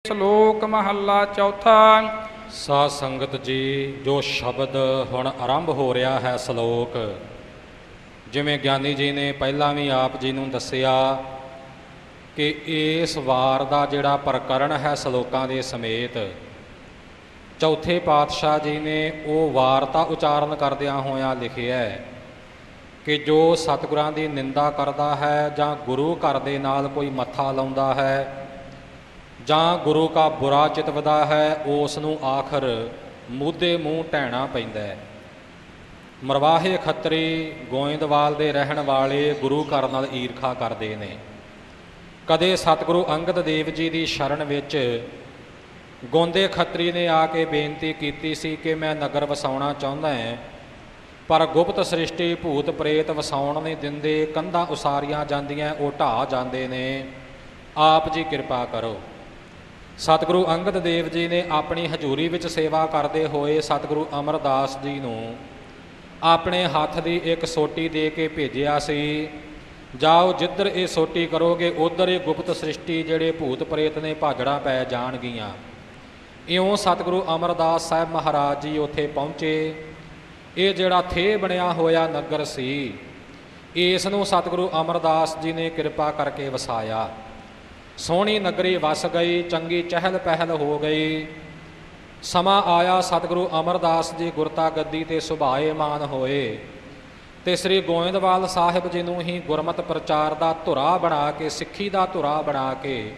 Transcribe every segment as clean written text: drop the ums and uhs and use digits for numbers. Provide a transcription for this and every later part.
ਸ਼ਲੋਕ ਮਹੱਲਾ ਚੌਥਾ। ਸਾਧ ਸੰਗਤ ਜੀ, ਜੋ ਸ਼ਬਦ ਹੁਣ ਆਰੰਭ ਹੋ ਰਿਹਾ ਹੈ ਸ਼ਲੋਕ, ਜਿਵੇਂ ਗਿਆਨੀ ਜੀ ਨੇ ਪਹਿਲਾਂ ਵੀ ਆਪ ਜੀ ਨੂੰ ਦੱਸਿਆ ਕਿ ਇਸ ਵਾਰ ਦਾ ਜਿਹੜਾ ਪ੍ਰਕਰਣ ਹੈ ਸ਼ਲੋਕਾਂ ਦੇ ਸਮੇਤ, ਚੌਥੇ ਪਾਤਸ਼ਾਹ ਜੀ ਨੇ ਉਹ ਵਾਰਤਾ ਉਚਾਰਨ ਕਰਦਿਆਂ ਹੋਇਆਂ ਲਿਖਿਆ ਹੈ ਕਿ ਜੋ ਸਤਿਗੁਰਾਂ ਦੀ ਨਿੰਦਾ ਕਰਦਾ ਹੈ ਜਾਂ ਗੁਰੂ ਘਰ ਦੇ ਨਾਲ ਕੋਈ ਮੱਥਾ ਲਾਉਂਦਾ ਹੈ ਜਾਂ ਗੁਰੂ ਕਾ ਬੁਰਾ ਚਿਤਵਦਾ ਹੈ, ਉਸ ਨੂੰ ਆਖਰ ਮੂਧੇ ਮੂੰਹ ਢਹਿਣਾ ਪੈਂਦਾ ਹੈ। ਮਰਵਾਹੇ ਖੱਤਰੀ ਗੋਇੰਦਵਾਲ ਦੇ ਰਹਿਣ ਵਾਲੇ ਗੁਰੂ ਘਰ ਨਾਲ ਈਰਖਾ ਕਰਦੇ ਨੇ। ਕਦੇ ਸਤਿਗੁਰੂ ਅੰਗਦ ਦੇਵ ਜੀ ਦੀ ਸ਼ਰਨ ਵਿੱਚ ਗੋਂਦੇ ਖੱਤਰੀ ਨੇ ਆ ਕੇ ਬੇਨਤੀ ਕੀਤੀ ਸੀ ਕਿ ਮੈਂ ਨਗਰ ਵਸਾਉਣਾ ਚਾਹੁੰਦਾ ਹਾਂ, ਪਰ ਗੁਪਤ ਸ੍ਰਿਸ਼ਟੀ ਭੂਤ ਪ੍ਰੇਤ ਵਸਾਉਣ ਨਹੀਂ ਦਿੰਦੇ, ਕੰਧਾਂ ਉਸਾਰੀਆਂ ਜਾਂਦੀਆਂ, ਉਹ ਢਾਹ ਜਾਂਦੇ ਨੇ, ਆਪ ਜੀ ਕਿਰਪਾ ਕਰੋ। ਸਤਿਗੁਰੂ ਅੰਗਦ ਦੇਵ ਜੀ ਨੇ ਆਪਣੀ ਹਜ਼ੂਰੀ ਵਿੱਚ ਸੇਵਾ ਕਰਦੇ ਹੋਏ ਸਤਿਗੁਰੂ ਅਮਰਦਾਸ ਜੀ ਨੂੰ ਆਪਣੇ ਹੱਥ ਦੀ ਇੱਕ ਸੋਟੀ ਦੇ ਕੇ ਭੇਜਿਆ ਸੀ, ਜਾਓ ਜਿੱਧਰ ਇਹ ਸੋਟੀ ਕਰੋਗੇ ਉੱਧਰ ਇਹ ਗੁਪਤ ਸ੍ਰਿਸ਼ਟੀ ਜਿਹੜੇ ਭੂਤ ਪ੍ਰੇਤ ਨੇ ਭਾਜੜਾਂ ਪੈ ਜਾਣਗੀਆਂ। ਇਉਂ ਸਤਿਗੁਰੂ ਅਮਰਦਾਸ ਸਾਹਿਬ ਮਹਾਰਾਜ ਜੀ ਉੱਥੇ ਪਹੁੰਚੇ। ਇਹ ਜਿਹੜਾ ਥੇ ਬਣਿਆ ਹੋਇਆ ਨਗਰ ਸੀ, ਇਸ ਨੂੰ ਸਤਿਗੁਰੂ ਅਮਰਦਾਸ ਜੀ ਨੇ ਕਿਰਪਾ ਕਰਕੇ ਵਸਾਇਆ। ਸੋਹਣੀ ਨਗਰੀ ਵਸ ਗਈ, ਚੰਗੀ ਚਹਿਲ ਪਹਿਲ ਹੋ ਗਈ। ਸਮਾਂ ਆਇਆ ਸਤਿਗੁਰੂ ਅਮਰਦਾਸ ਜੀ ਗੁਰਤਾ ਗੱਦੀ 'ਤੇ ਸੁਭਾਏਮਾਨ ਹੋਏ ਅਤੇ ਸ੍ਰੀ ਗੋਇੰਦਵਾਲ ਸਾਹਿਬ ਜੀ ਨੂੰ ਹੀ ਗੁਰਮਤਿ ਪ੍ਰਚਾਰ ਦਾ ਧੁਰਾ ਬਣਾ ਕੇ, ਸਿੱਖੀ ਦਾ ਧੁਰਾ ਬਣਾ ਕੇ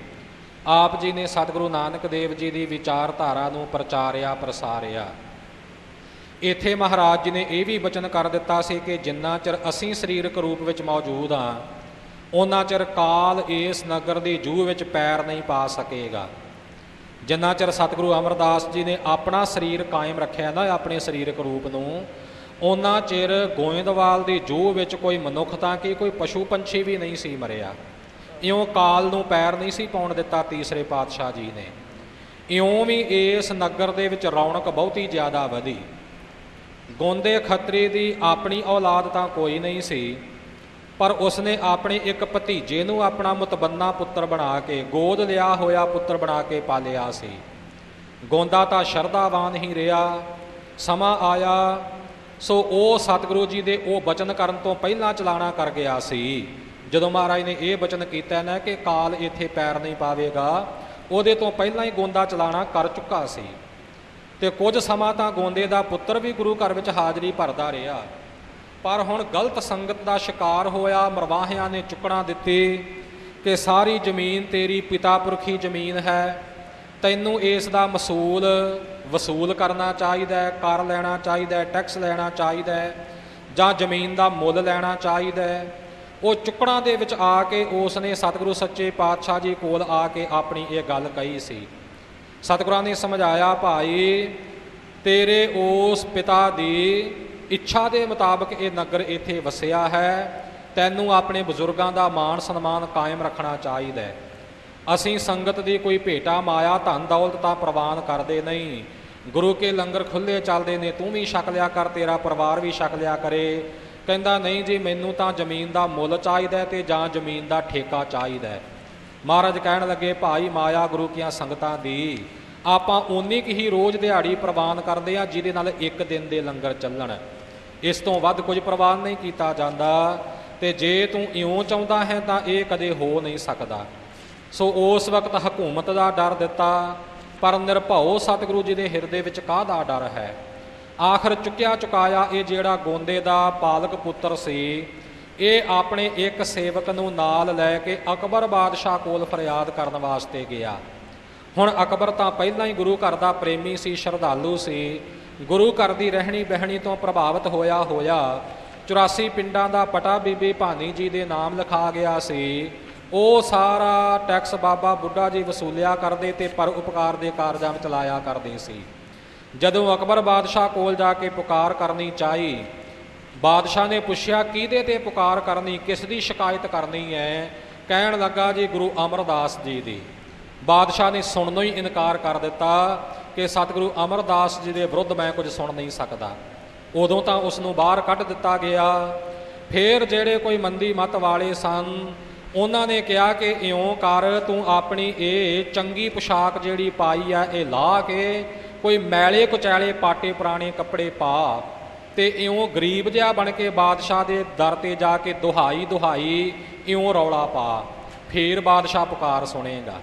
ਆਪ ਜੀ ਨੇ ਸਤਿਗੁਰੂ ਨਾਨਕ ਦੇਵ ਜੀ ਦੀ ਵਿਚਾਰਧਾਰਾ ਨੂੰ ਪ੍ਰਚਾਰਿਆ, ਪ੍ਰਸਾਰਿਆ। ਇੱਥੇ ਮਹਾਰਾਜ ਜੀ ਨੇ ਇਹ ਵੀ ਬਚਨ ਕਰ ਦਿੱਤਾ ਸੀ ਕਿ ਜਿੰਨਾ ਚਿਰ ਅਸੀਂ ਸਰੀਰਕ ਰੂਪ ਵਿੱਚ ਮੌਜੂਦ ਹਾਂ, ਉਹਨਾਂ ਚਿਰ ਕਾਲ ਇਸ ਨਗਰ ਦੀ ਜੂਹ ਵਿੱਚ ਪੈਰ ਨਹੀਂ ਪਾ ਸਕੇਗਾ। ਜਿੰਨਾ ਚਿਰ ਸਤਿਗੁਰੂ ਅਮਰਦਾਸ ਜੀ ਨੇ ਆਪਣਾ ਸਰੀਰ ਕਾਇਮ ਰੱਖਿਆ ਨਾ, ਆਪਣੇ ਸਰੀਰਕ ਰੂਪ ਨੂੰ, ਉਹਨਾਂ ਚਿਰ ਗੋਇੰਦਵਾਲ ਦੀ ਜੂਹ ਵਿੱਚ ਕੋਈ ਮਨੁੱਖ ਤਾਂ ਕਿ ਕੋਈ ਪਸ਼ੂ ਪੰਛੀ ਵੀ ਨਹੀਂ ਸੀ ਮਰਿਆ। ਇਉਂ ਕਾਲ ਨੂੰ ਪੈਰ ਨਹੀਂ ਸੀ ਪਾਉਣ ਦਿੱਤਾ ਤੀਸਰੇ ਪਾਤਸ਼ਾਹ ਜੀ ਨੇ। ਇਉਂ ਵੀ ਇਸ ਨਗਰ ਦੇ ਵਿੱਚ ਰੌਣਕ ਬਹੁਤੀ ਜ਼ਿਆਦਾ ਵਧੀ। ਗੋਂਦੇ ਖੱਤਰੀ ਦੀ ਆਪਣੀ ਔਲਾਦ ਤਾਂ ਕੋਈ ਨਹੀਂ ਸੀ, ਪਰ ਉਸਨੇ ਆਪਣੇ ਇੱਕ ਭਤੀਜੇ ਨੂੰ ਆਪਣਾ ਮੁਤਬੰਨਾ ਪੁੱਤਰ ਬਣਾ ਕੇ, ਗੋਦ ਲਿਆ ਹੋਇਆ ਪੁੱਤਰ ਬਣਾ ਕੇ ਪਾਲਿਆ ਸੀ। ਗੋਂਦਾ ਤਾਂ ਸ਼ਰਧਾਵਾਨ ਹੀ ਰਿਹਾ। ਸਮਾਂ ਆਇਆ ਸੋ ਉਹ ਸਤਿਗੁਰੂ ਜੀ ਦੇ ਉਹ ਬਚਨ ਕਰਨ ਤੋਂ ਪਹਿਲਾਂ ਚਲਾਣਾ ਕਰ ਗਿਆ ਸੀ। ਜਦੋਂ ਮਹਾਰਾਜ ਨੇ ਇਹ ਬਚਨ ਕੀਤਾ ਨਾ ਕਿ ਕਾਲ ਇੱਥੇ ਪੈਰ ਨਹੀਂ ਪਾਵੇਗਾ, ਉਹਦੇ ਤੋਂ ਪਹਿਲਾਂ ਹੀ ਗੋਂਦਾ ਚਲਾਣਾ ਕਰ ਚੁੱਕਾ ਸੀ। ਅਤੇ ਕੁਝ ਸਮਾਂ ਤਾਂ ਗੋਂਦੇ ਦਾ ਪੁੱਤਰ ਵੀ ਗੁਰੂ ਘਰ ਵਿੱਚ ਹਾਜ਼ਰੀ ਭਰਦਾ ਰਿਹਾ, ਪਰ ਹੁਣ ਗਲਤ ਸੰਗਤ ਦਾ ਸ਼ਿਕਾਰ ਹੋਇਆ। ਮਰਵਾਹਿਆਂ ਨੇ ਚੁੱਕਣਾ ਦਿੱਤੀ ਕਿ ਸਾਰੀ ਜ਼ਮੀਨ ਤੇਰੀ ਪਿਤਾ ਪੁਰਖੀ ਜ਼ਮੀਨ ਹੈ, ਤੈਨੂੰ ਇਸ ਦਾ ਮਸੂਲ ਵਸੂਲ ਕਰਨਾ ਚਾਹੀਦਾ, ਕਰ ਲੈਣਾ ਚਾਹੀਦਾ, ਟੈਕਸ ਲੈਣਾ ਚਾਹੀਦਾ, ਜਾਂ ਜ਼ਮੀਨ ਦਾ ਮੁੱਲ ਲੈਣਾ ਚਾਹੀਦਾ। ਉਹ ਚੁੱਕਣਾ ਦੇ ਵਿੱਚ ਆ ਕੇ ਉਸ ਨੇ ਸਤਿਗੁਰੂ ਸੱਚੇ ਪਾਤਸ਼ਾਹ ਜੀ ਕੋਲ ਆ ਕੇ ਆਪਣੀ ਇਹ ਗੱਲ ਕਹੀ ਸੀ। ਸਤਿਗੁਰਾਂ ਨੇ ਸਮਝਾਇਆ, ਭਾਈ ਤੇਰੇ ਉਸ ਪਿਤਾ ਦੀ ਇੱਛਾ ਦੇ ਮੁਤਾਬਕ ਇਹ ਨਗਰ ਇੱਥੇ ਵਸਿਆ ਹੈ, ਤੈਨੂੰ ਆਪਣੇ ਬਜ਼ੁਰਗਾਂ ਦਾ ਮਾਣ ਸਨਮਾਨ ਕਾਇਮ ਰੱਖਣਾ ਚਾਹੀਦਾ। ਅਸੀਂ ਸੰਗਤ ਦੀ ਕੋਈ ਭੇਟਾ ਮਾਇਆ ਧਨ ਦੌਲਤ ਤਾਂ ਪ੍ਰਵਾਨ ਕਰਦੇ ਨਹੀਂ। ਗੁਰੂ ਕੇ ਲੰਗਰ ਖੁੱਲ੍ਹੇ ਚੱਲਦੇ ਨੇ, ਤੂੰ ਵੀ ਛਕ ਲਿਆ ਕਰ, ਤੇਰਾ ਪਰਿਵਾਰ ਵੀ ਛਕ ਲਿਆ ਕਰੇ। ਕਹਿੰਦਾ ਨਹੀਂ ਜੀ, ਮੈਨੂੰ ਤਾਂ ਜ਼ਮੀਨ ਦਾ ਮੁੱਲ ਚਾਹੀਦਾ ਅਤੇ ਜਾਂ ਜ਼ਮੀਨ ਦਾ ਠੇਕਾ ਚਾਹੀਦਾ। ਮਹਾਰਾਜ ਕਹਿਣ ਲੱਗੇ, ਭਾਈ ਮਾਇਆ ਗੁਰੂ ਕੀਆਂ ਸੰਗਤਾਂ ਦੀ ਆਪਾਂ ਓਨੀ ਕੁ ਹੀ ਰੋਜ਼ ਦਿਹਾੜੀ ਪ੍ਰਵਾਨ ਕਰਦੇ ਹਾਂ ਜਿਹਦੇ ਨਾਲ ਇੱਕ ਦਿਨ ਦੇ ਲੰਗਰ ਚੱਲਣ। ਇਸ ਤੋਂ ਵੱਧ ਕੁਝ ਪ੍ਰਵਾਨ ਨਹੀਂ ਕੀਤਾ ਜਾਂਦਾ, ਅਤੇ ਜੇ ਤੂੰ ਇਉਂ ਚਾਹੁੰਦਾ ਹੈ ਤਾਂ ਇਹ ਕਦੇ ਹੋ ਨਹੀਂ ਸਕਦਾ। ਸੋ ਉਸ ਵਕਤ ਹਕੂਮਤ ਦਾ ਡਰ ਦਿੱਤਾ, ਪਰ ਨਿਰਭਉ ਸਤਿਗੁਰੂ ਜੀ ਦੇ ਹਿਰਦੇ ਵਿੱਚ ਕਾਹਦਾ ਡਰ ਹੈ। ਆਖਰ ਚੁੱਕਿਆ ਚੁਕਾਇਆ ਇਹ ਜਿਹੜਾ ਗੋਂਦੇ ਦਾ ਪਾਲਕ ਪੁੱਤਰ ਸੀ, ਇਹ ਆਪਣੇ ਇੱਕ ਸੇਵਕ ਨੂੰ ਨਾਲ ਲੈ ਕੇ ਅਕਬਰ ਬਾਦਸ਼ਾਹ ਕੋਲ ਫਰਿਆਦ ਕਰਨ ਵਾਸਤੇ ਗਿਆ। ਹੁਣ ਅਕਬਰ ਤਾਂ ਪਹਿਲਾਂ ਹੀ ਗੁਰੂ ਘਰ ਦਾ ਪ੍ਰੇਮੀ ਸੀ, ਸ਼ਰਧਾਲੂ ਸੀ। ਗੁਰੂ ਘਰ ਦੀ ਰਹਿਣੀ ਬਹਿਣੀ ਤੋਂ ਪ੍ਰਭਾਵਿਤ ਹੋਇਆ 84 ਪਿੰਡਾਂ ਦਾ ਪਟਾ ਬੀਬੀ ਭਾਨੀ ਜੀ ਦੇ ਨਾਮ ਲਿਖਾ ਗਿਆ ਸੀ। ਉਹ ਸਾਰਾ ਟੈਕਸ ਬਾਬਾ ਬੁੱਢਾ ਜੀ ਵਸੂਲਿਆ ਕਰਦੇ ਅਤੇ ਪਰ ਉਪਕਾਰ ਦੇ ਕਾਰਜਾਂ ਵਿੱਚ ਲਾਇਆ ਕਰਦੇ ਸੀ। ਜਦੋਂ ਅਕਬਰ ਬਾਦਸ਼ਾਹ ਕੋਲ ਜਾ ਕੇ ਪੁਕਾਰ ਕਰਨੀ ਚਾਹੀ, ਬਾਦਸ਼ਾਹ ਨੇ ਪੁੱਛਿਆ ਕਿਹਦੇ 'ਤੇ ਪੁਕਾਰ ਕਰਨੀ, ਕਿਸ ਦੀ ਸ਼ਿਕਾਇਤ ਕਰਨੀ ਹੈ? ਕਹਿਣ ਲੱਗਾ ਜੀ ਗੁਰੂ ਅਮਰਦਾਸ ਜੀ ਦੀ। ਬਾਦਸ਼ਾਹ ਨੇ ਸੁਣਨੋਂ ਹੀ ਇਨਕਾਰ ਕਰ ਦਿੱਤਾ ਕਿ ਸਤਿਗੁਰੂ ਅਮਰਦਾਸ ਜੀ ਦੇ ਵਿਰੁੱਧ ਮੈਂ ਕੁਝ ਸੁਣ ਨਹੀਂ ਸਕਦਾ। ਉਦੋਂ ਤਾਂ ਉਸ ਨੂੰ ਬਾਹਰ ਕੱਢ ਦਿੱਤਾ ਗਿਆ। ਫਿਰ ਜਿਹੜੇ ਕੋਈ ਮੰਦੀ ਮੱਤ ਵਾਲੇ ਸਨ, ਉਹਨਾਂ ਨੇ ਕਿਹਾ ਕਿ ਇਉਂ ਕਰ, ਤੂੰ ਆਪਣੀ ਇਹ ਚੰਗੀ ਪੁਸ਼ਾਕ ਜਿਹੜੀ ਪਾਈ ਆ ਇਹ ਲਾ ਕੇ ਕੋਈ ਮੈਲੇ ਕੁਚੈਲੇ ਪਾਟੇ ਪੁਰਾਣੇ ਕੱਪੜੇ ਪਾ ਤੇ ਇਉਂ ਗਰੀਬ ਜਿਹਾ ਬਣ ਕੇ ਬਾਦਸ਼ਾਹ ਦੇ ਦਰ ਤੇ ਜਾ ਕੇ ਦੁਹਾਈ ਦੁਹਾਈ ਇਉਂ ਰੌਲਾ ਪਾ, ਫੇਰ ਬਾਦਸ਼ਾਹ ਪੁਕਾਰ ਸੁਣੇਗਾ।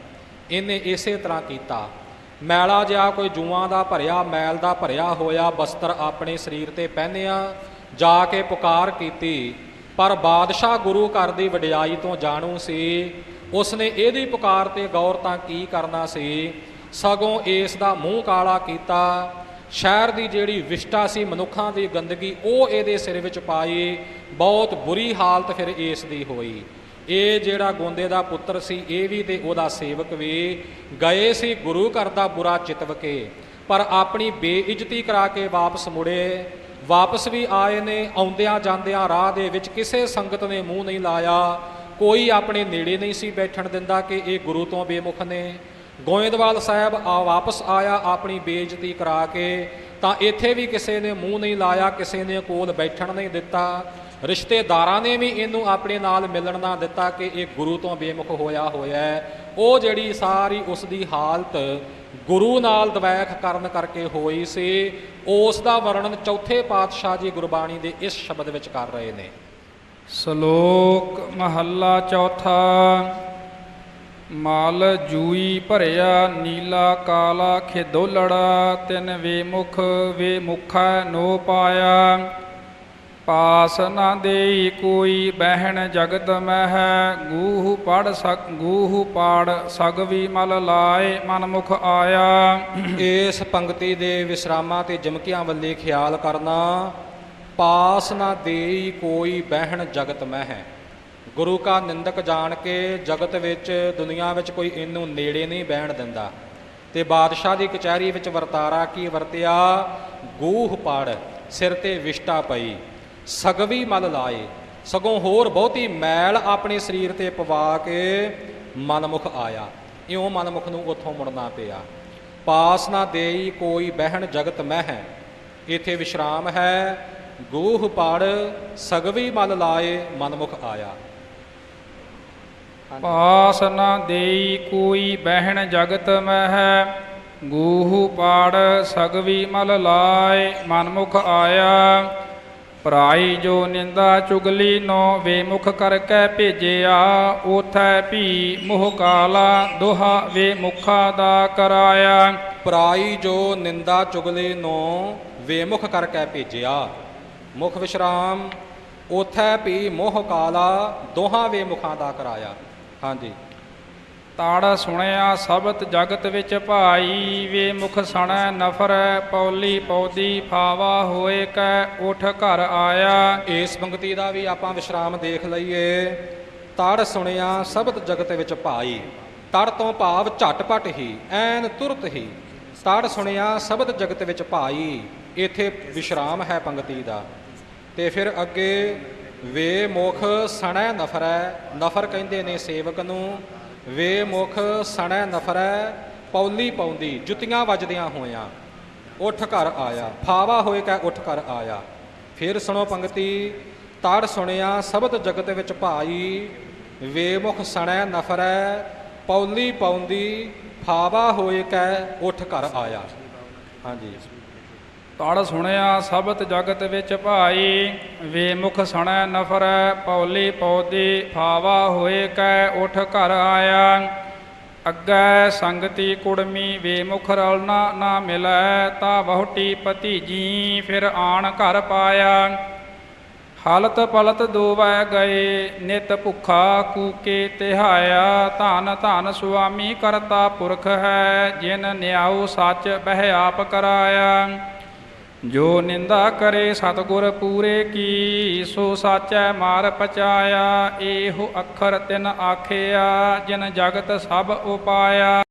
ਇਹਨੇ ਇਸੇ ਤਰ੍ਹਾਂ ਕੀਤਾ। ਮੈਲਾ ਜਿਹਾ ਕੋਈ ਜੂਆਂ ਦਾ ਭਰਿਆ, ਮੈਲ ਦਾ ਭਰਿਆ ਹੋਇਆ ਬਸਤਰ ਆਪਣੇ ਸਰੀਰ ਤੇ ਪਹਿਨਿਆ, ਜਾ ਕੇ ਪੁਕਾਰ ਕੀਤੀ। ਪਰ ਬਾਦਸ਼ਾਹ ਗੁਰੂ ਘਰ ਦੀ ਵਡਿਆਈ ਤੋਂ ਜਾਣੂ ਸੀ, ਉਸਨੇ ਇਹਦੀ ਪੁਕਾਰ ਤੇ ਗੌਰ ਤਾਂ ਕੀ ਕਰਨਾ ਸੀ, ਸਗੋਂ ਇਸ ਦਾ ਮੂੰਹ ਕਾਲਾ ਕੀਤਾ। ਸ਼ਹਿਰ ਦੀ ਜਿਹੜੀ ਵਿਸ਼ਟਾ ਸੀ, ਮਨੁੱਖਾਂ ਦੀ ਗੰਦਗੀ, ਉਹ ਇਹਦੇ ਸਿਰ ਵਿੱਚ ਪਾਈ। ਬਹੁਤ ਬੁਰੀ ਹਾਲਤ ਫਿਰ ਇਸ ਦੀ ਹੋਈ। ਇਹ ਜਿਹੜਾ ਗੋਂਦੇ ਦਾ ਪੁੱਤਰ ਸੀ, ਇਹ ਵੀ ਤੇ ਉਹਦਾ ਸੇਵਕ ਵੀ ਗਏ ਸੀ ਗੁਰੂ ਘਰ ਦਾ ਬੁਰਾ ਚਿਤਵ ਕੇ, ਪਰ ਆਪਣੀ ਬੇਇੱਜ਼ਤੀ ਕਰਾ ਕੇ ਵਾਪਸ ਮੁੜੇ। ਵਾਪਸ ਵੀ ਆਏ ਨੇ, ਆਉਂਦਿਆਂ ਜਾਂਦਿਆਂ ਰਾਹ ਦੇ ਵਿੱਚ ਕਿਸੇ ਸੰਗਤ ਨੇ ਮੂੰਹ ਨਹੀਂ ਲਾਇਆ, ਕੋਈ ਆਪਣੇ ਨੇੜੇ ਨਹੀਂ ਸੀ ਬੈਠਣ ਦਿੰਦਾ ਕਿ ਇਹ ਗੁਰੂ ਤੋਂ ਬੇਮੁਖ ਨੇ। ਗੋਇੰਦਵਾਲ ਸਾਹਿਬ ਵਾਪਸ ਆਇਆ ਆਪਣੀ ਬੇਇੱਜ਼ਤੀ ਕਰਾ ਕੇ, ਤਾਂ ਇੱਥੇ ਵੀ ਕਿਸੇ ਨੇ ਮੂੰਹ ਨਹੀਂ ਲਾਇਆ, ਕਿਸੇ ਨੇ ਕੋਲ ਬੈਠਣ ਨਹੀਂ ਦਿੱਤਾ। ਰਿਸ਼ਤੇਦਾਰਾਂ ਨੇ ਵੀ ਇਹਨੂੰ ਆਪਣੇ ਨਾਲ ਮਿਲਣ ਨਾ ਦਿੱਤਾ ਕਿ ਇਹ ਗੁਰੂ ਤੋਂ ਬੇਮੁਖ ਹੋਇਆ ਹੈ। ਉਹ ਜਿਹੜੀ ਸਾਰੀ ਉਸ ਦੀ ਹਾਲਤ ਗੁਰੂ ਨਾਲ ਦਵੈਖ ਕਰਨ ਕਰਕੇ ਹੋਈ ਸੀ, ਉਸ ਦਾ ਵਰਣਨ ਚੌਥੇ ਪਾਤਸ਼ਾਹ ਜੀ ਗੁਰਬਾਣੀ ਦੇ ਇਸ ਸ਼ਬਦ ਵਿੱਚ ਕਰ ਰਹੇ ਨੇ। ਸ਼ਲੋਕ ਮਹੱਲਾ ਚੌਥਾ। ਮਲ ਜੂਈ ਭਰਿਆ ਨੀਲਾ ਕਾਲਾ ਖਿਦੋਲੜਾ, ਤਿਨ ਵੇਮੁਖ ਵੇਮੁਖੈ ਨੋ ਪਾਇਆ। ਪਾਸ ਨਾ ਦੇਈ ਕੋਈ ਬਹਿਣ ਜਗਤ ਮਹਿ, ਗੂਹ ਪਾੜ ਸਗਵੀ ਮਲ ਲਾਏ ਮਨ ਮੁਖ ਆਇਆ। ਇਸ ਪੰਕਤੀ ਦੇ ਵਿਸਰਾਮਾਂ ਤੇ ਜਮਕਿਆਂ ਵੱਲੇ ਖਿਆਲ ਕਰਨਾ। ਪਾਸ ਨਾ ਦੇਈ ਕੋਈ ਬਹਿਣ ਜਗਤ ਮਹਿ, ਗੁਰੂ ਕਾ ਨਿੰਦਕ ਜਾਣ ਕੇ ਜਗਤ ਵਿੱਚ ਦੁਨੀਆ ਵਿੱਚ ਕੋਈ ਇਹਨੂੰ ਨੇੜੇ ਨਹੀਂ ਬਹਿਣ ਦਿੰਦਾ। ਤੇ ਬਾਦਸ਼ਾਹ ਦੀ ਕਚਹਿਰੀ ਵਿੱਚ ਵਰਤਾਰਾ ਕੀ ਵਰਤਿਆ? ਗੂਹ ਪਾੜ, ਸਿਰ ਤੇ ਵਿਸ਼ਟਾ ਪਈ, ਸਗਵੀ ਮਲ ਲਾਏ, ਸਗੋਂ ਹੋਰ ਬਹੁਤੀ ਮੈਲ ਆਪਣੇ ਸਰੀਰ ਤੇ ਪਵਾ ਕੇ ਮਨਮੁਖ ਆਇਆ। ਇਉਂ ਮਨਮੁਖ ਨੂੰ ਉੱਥੋਂ ਮੁੜਨਾ ਪਿਆ। ਪਾਸ ਨਾ ਦੇਈ ਕੋਈ ਬਹਿਣ ਜਗਤ ਮਹਿ, ਇੱਥੇ ਵਿਸ਼ਰਾਮ ਹੈ। ਗੂਹ ਪਾੜ ਸਗਵੀ ਮਲ ਲਾਏ ਮਨਮੁਖ ਆਇਆ। ਪਾਸ ਨਾ ਦੇਈ ਕੋਈ ਬਹਿਣ ਜਗਤ ਮਹਿ, ਗੂਹ ਪਾੜ ਸਗਵੀ ਮਲ ਲਾਏ ਮਨਮੁਖ ਆਇਆ। ਪਰਾਈ ਜੋ ਨਿੰਦਾ ਚੁਗਲੀ ਨੋ ਵੇਮੁਖ ਕਰਕੇ ਭੇਜਿਆ, ਉਥੈ ਭੀ ਮੋਹ ਕਾਲਾ ਦੋਹਾ ਵੇਮੁਖਾ ਦਾ ਕਰਾਇਆ। ਪਰਾਈ ਜੋ ਨਿੰਦਾ ਚੁਗਲੀ ਨੋ ਵੇਮੁਖ ਕਰਕੇ ਭੇਜਿਆ, ਮੁਖ ਵਿਸ਼ਰਾਮ, ਉਥੈ ਭੀ ਮੋਹ ਕਾਲਾ ਦੋਹਾਂ ਵੇਮੁਖਾਂ ਦਾ ਕਰਾਇਆ। ਹਾਂਜੀ। ਤੜ ਸੁਣਿਆ ਸਬਤ ਜਗਤ ਵਿੱਚ ਭਾਈ, ਵੇ ਮੁਖ ਸਣੈ ਨਫਰੈ ਪੌਲੀ ਪੌਦੀ ਫਾਵਾ ਹੋਏ ਕੈ ਉਠ ਘਰ ਆਇਆ। ਇਸ ਪੰਕਤੀ ਦਾ ਵੀ ਆਪਾਂ ਵਿਸ਼ਰਾਮ ਦੇਖ ਲਈਏ। ਤੜ ਸੁਣਿਆ ਸਬਤ ਜਗਤ ਵਿੱਚ ਭਾਈ, ਤੜ ਤੋਂ ਭਾਵ ਝਟਪਟ ਹੀ, ਐਨ ਤੁਰਤ ਹੀ। ਤੜ ਸੁਣਿਆ ਸਬਤ ਜਗਤ ਵਿੱਚ ਭਾਈ, ਇੱਥੇ ਵਿਸ਼ਰਾਮ ਹੈ ਪੰਕਤੀ ਦਾ। ਤੇ ਫਿਰ ਅੱਗੇ ਵੇ ਮੁਖ ਸਣੈ ਨਫਰੈ, ਨਫਰ ਕਹਿੰਦੇ ਨੇ ਸੇਵਕ ਨੂੰ। ਵੇ ਮੁਖ ਸਣੈ ਨਫਰੈ ਪੌਲੀ ਪਾਉਂਦੀ, ਜੁੱਤੀਆਂ ਵੱਜਦਿਆਂ ਹੋਇਆਂ ਉੱਠ ਘਰ ਆਇਆ। ਫਾਵਾ ਹੋਏ ਕੈ ਉੱਠ ਘਰ ਆਇਆ। ਫਿਰ ਸੁਣੋ ਪੰਕਤੀ। ਤੜ ਸੁਣਿਆ ਸਬਤ ਜਗਤ ਵਿੱਚ ਭਾਈ, ਵੇ ਮੁਖ ਸਣੈ ਨਫਰੈ ਪੌਲੀ ਪਾਉਂਦੀ, ਫਾਵਾ ਹੋਏ ਕੈ ਉੱਠ ਘਰ ਆਇਆ। ਹਾਂਜੀ। ਤੜ ਸੁਣਿਆ ਸਬਤ ਜਗਤ ਵਿੱਚ ਭਾਈ, ਵੇ ਮੁਖ ਸਣੈ ਨਫਰੈ ਪੌਲੀ ਪੌਦੀ ਫਾਵਾ ਹੋਏ ਕੈ ਉਠ ਘਰ ਆਇਆ। ਅੱਗੇ ਸੰਗਤੀ ਕੁੜਮੀ ਵੇ ਮੁਖ ਰਲਣਾ ਨਾ ਮਿਲੈ, ਤਾ ਵਹੁਟੀ ਭਤੀਜੀ ਫਿਰ ਆਣ ਘਰ ਪਾਇਆ। ਹਲਤ ਪਲਤ ਦੋਵੈ ਗਏ ਨਿਤ ਭੁੱਖਾ ਕੂਕੇ ਤਿਹਾਇਆ, ਧਨ ਧਨ ਸੁਆਮੀ ਕਰਤਾ ਪੁਰਖ ਹੈ, ਜਿਨ ਨਿਆਉ ਸੱਚ ਬਹਿ ਆਪ ਕਰਾਇਆ। ਜੋ ਨਿੰਦਾ ਕਰੇ ਸਤਿਗੁਰ ਪੂਰੇ ਕੀ, ਸੋ ਸਾਚੈ ਮਾਰ ਪਚਾਇਆ। ਇਹੋ ਅੱਖਰ ਤਿਨ ਆਖਿਆ, ਜਿਨ ਜਗਤ ਸਭ ਉਪਾਇਆ।